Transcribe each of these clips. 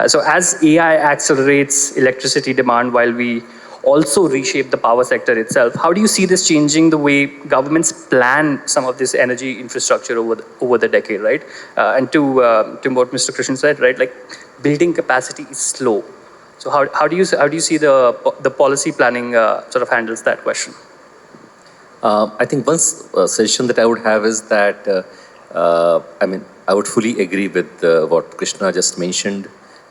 So as AI accelerates electricity demand while we also reshape the power sector itself, how do you see this changing the way governments plan some of this energy infrastructure over the decade, right? And to what Mr. Krishnan said, right, like building capacity is slow. So how do you see the policy planning sort of handles that question? I think one suggestion that I would have is that I would fully agree with what Krishna just mentioned,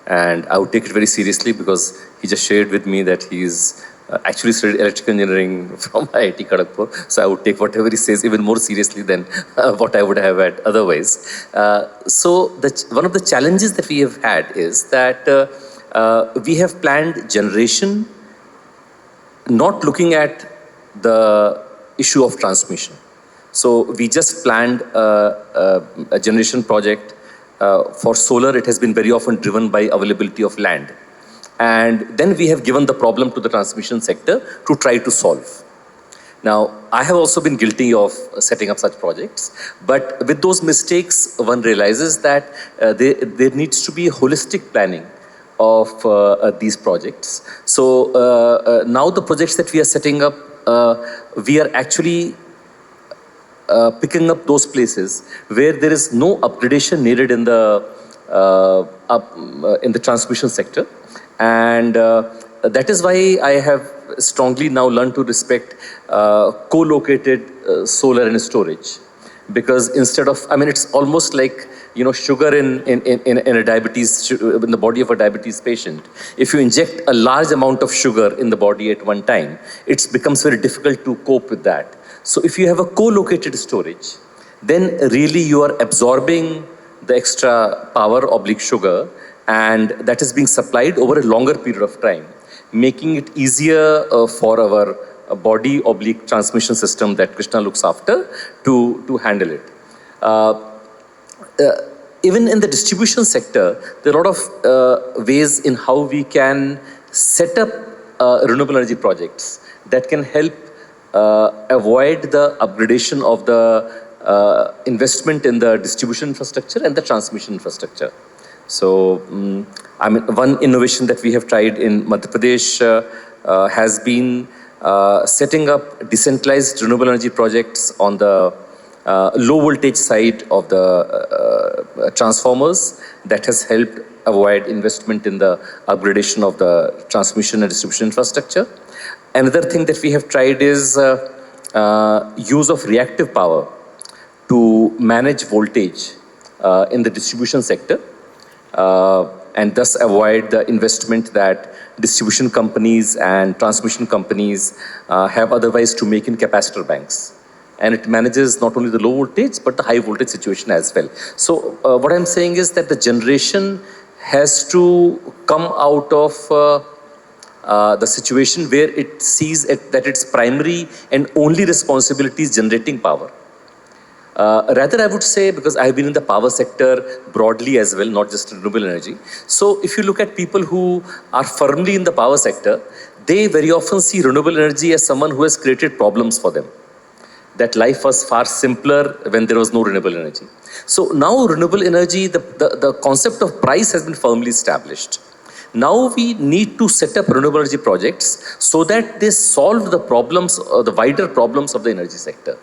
and I would take it very seriously because he just shared with me that he's actually studied electrical engineering from IIT Kharagpur. So I would take whatever he says even more seriously than what I would have had otherwise. So one of the challenges that we have had is that we have planned generation not looking at the issue of transmission. So we just planned a generation project for solar. It has been very often driven by availability of land. And then we have given the problem to the transmission sector to try to solve. Now, I have also been guilty of setting up such projects, but with those mistakes, one realizes that there needs to be a holistic planning of these projects. So now the projects that we are setting up, we are actually picking up those places where there is no upgradation needed in the transmission sector, and that is why I have strongly now learned to respect co-located solar and storage, because instead of, it's almost like sugar in a diabetes, in the body of a diabetes patient. If you inject a large amount of sugar in the body at one time, it becomes very difficult to cope with that. So if you have a co-located storage, then really you are absorbing the extra power / sugar, and that is being supplied over a longer period of time, making it easier for our body / transmission system that Krishna looks after to handle it. Even in the distribution sector, there are a lot of ways in how we can set up renewable energy projects that can help avoid the upgradation of the investment in the distribution infrastructure and the transmission infrastructure. So, one innovation that we have tried in Madhya Pradesh has been setting up decentralized renewable energy projects on the low voltage side of the transformers. That has helped avoid investment in the upgradation of the transmission and distribution infrastructure. Another thing that we have tried is use of reactive power to manage voltage in the distribution sector, and thus avoid the investment that distribution companies and transmission companies have otherwise to make in capacitor banks. And it manages not only the low voltage, but the high voltage situation as well. So what I'm saying is that the generation has to come out of the situation where it sees that its primary and only responsibility is generating power. Rather, I would say, because I've been in the power sector broadly as well, not just renewable energy. So if you look at people who are firmly in the power sector, they very often see renewable energy as someone who has created problems for them. That life was far simpler when there was no renewable energy. So now renewable energy, the concept of price has been firmly established. Now we need to set up renewable energy projects so that they solve the problems, the wider problems of the energy sector.